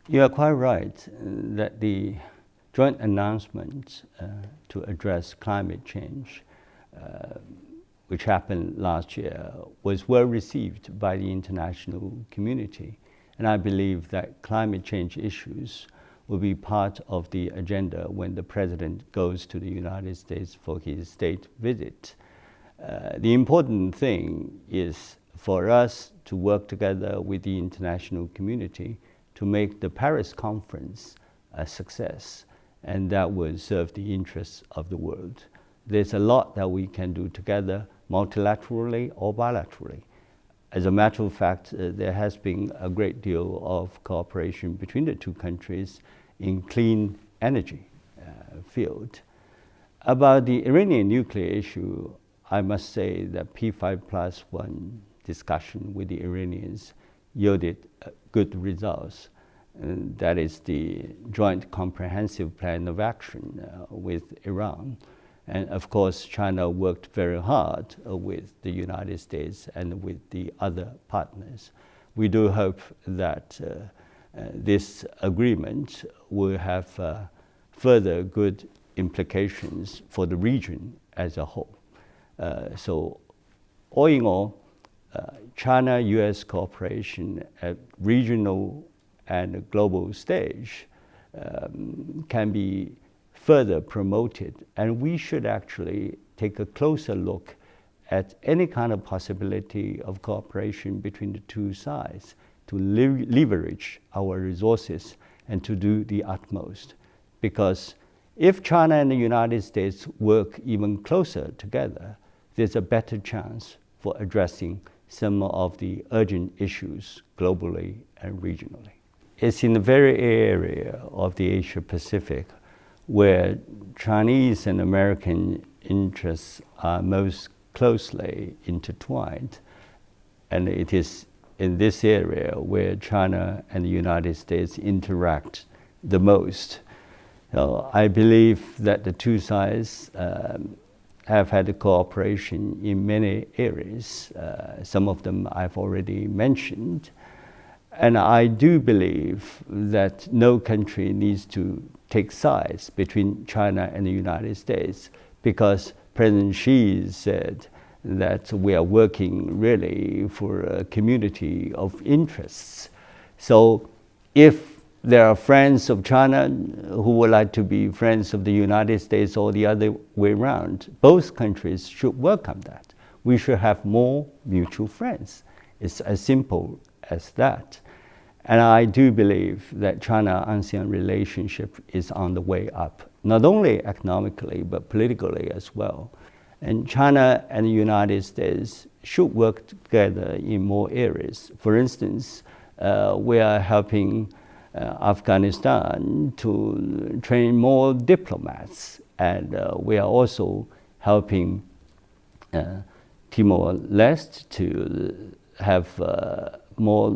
You are quite right that the joint announcement to address climate change, which happened last year, was well received by the international community. And I believe that climate change issues will be part of the agenda when the president goes to the United States for his state visit. The important thing is for us to work together with the international community to make the Paris conference a success, and that will serve the interests of the world. There's a lot that we can do together, multilaterally or bilaterally. As a matter of fact, there has been a great deal of cooperation between the two countries in clean energy field. About the Iranian nuclear issue, I must say that P5+1 discussion with the Iranians yielded good results. And that is the joint comprehensive plan of action with Iran. And of course, China worked very hard with the United States and with the other partners. We do hope that this agreement will have further good implications for the region as a whole. So all in all, China-US cooperation at regional and global stage can be further promoted. And we should actually take a closer look at any kind of possibility of cooperation between the two sides to leverage our resources and to do the utmost. Because if China and the United States work even closer together, there's a better chance for addressing some of the urgent issues globally and regionally. It's in the very area of the Asia Pacific where Chinese and American interests are most closely intertwined. And it is in this area where China and the United States interact the most. So I believe that the two sides have had a cooperation in many areas. Some of them I've already mentioned. And I do believe that no country needs to take sides between China and the United States, because President Xi said that we are working really for a community of interests. So if there are friends of China who would like to be friends of the United States or the other way around, both countries should welcome that. We should have more mutual friends. It's as simple as that. And I do believe that China-ASEAN relationship is on the way up, not only economically, but politically as well. And China and the United States should work together in more areas. For instance, we are helping Afghanistan to train more diplomats, and we are also helping Timor-Leste to have more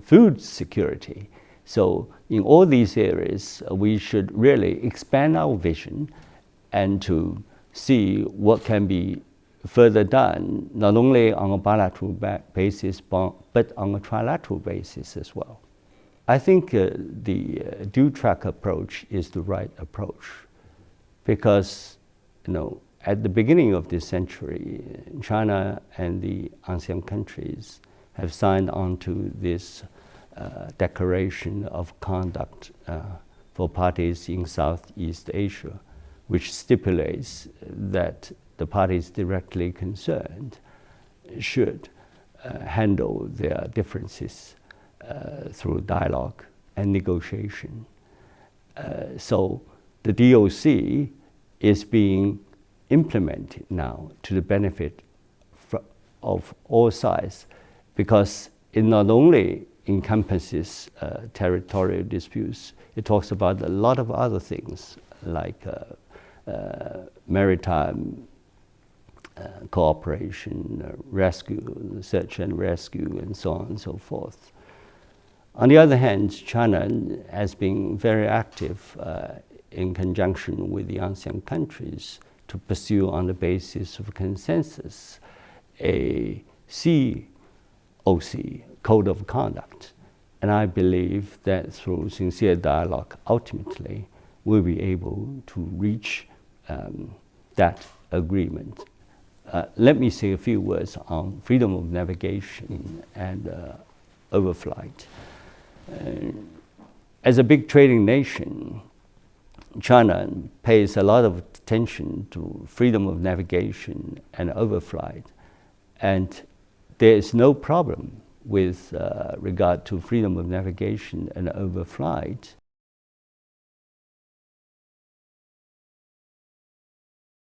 food security. So in all these areas, we should really expand our vision and to see what can be further done, not only on a bilateral basis, but on a trilateral basis as well. I think the dual-track approach is the right approach, because at the beginning of this century, China and the ASEAN countries have signed on to this declaration of conduct for parties in Southeast Asia, which stipulates that the parties directly concerned should handle their differences through dialogue and negotiation. So the DOC is being implemented now to the benefit of all sides, because it not only encompasses territorial disputes, it talks about a lot of other things like maritime cooperation, rescue, search and rescue, and so on and so forth. On the other hand, China has been very active in conjunction with the ASEAN countries to pursue, on the basis of consensus, a COC, Code of Conduct. And I believe that through sincere dialogue, ultimately, we'll be able to reach that agreement. Let me say a few words on freedom of navigation and overflight. As a big trading nation, China pays a lot of attention to freedom of navigation and overflight, and there is no problem with regard to freedom of navigation and overflight